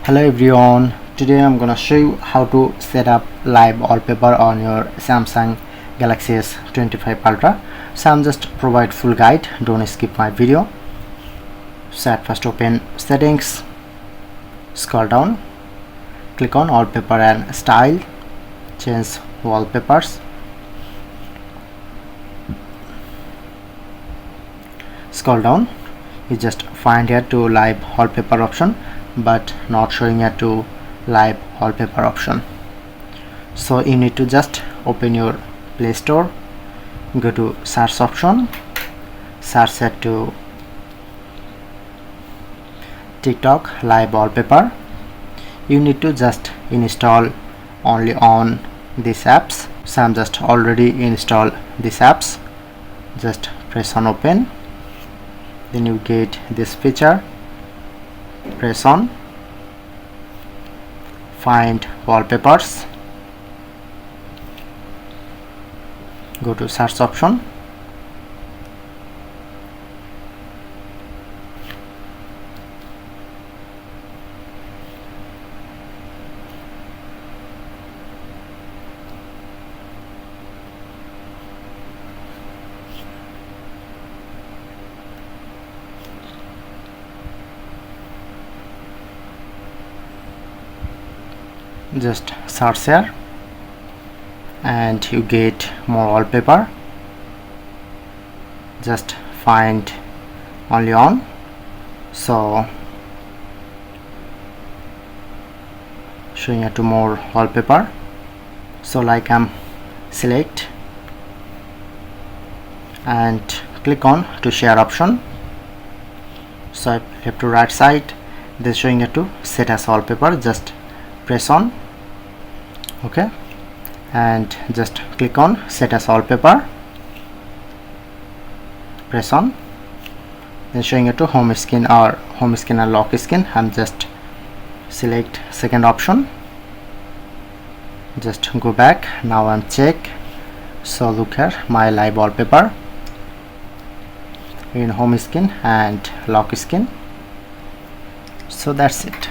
Hello everyone, today I'm gonna show you how to set up live wallpaper on your Samsung Galaxy S25 Ultra. So I'm just provide full guide, don't skip my video. So at first open settings, scroll down, click on wallpaper and style, change wallpapers, scroll down, you just find here to live wallpaper option but not showing here to live wallpaper option. So you need to just open your Playstore, go to search option, search set to TikTok live wallpaper. You need to just install only on these apps. So I'm just already install these apps. Just press on open, then you get this feature. Press on find wallpapers, go to search option, just search here and you get more wallpaper. Just find only on, so showing you to more wallpaper. So like I'm select and click on to share option. So left to right side this showing you to set as wallpaper. Just press on okay and just click on set as wallpaper, press on, then showing it to home screen and lock screen. I'm just select second option, just go back. Now I'm check. So look here my live wallpaper in home screen and lock screen. So that's it.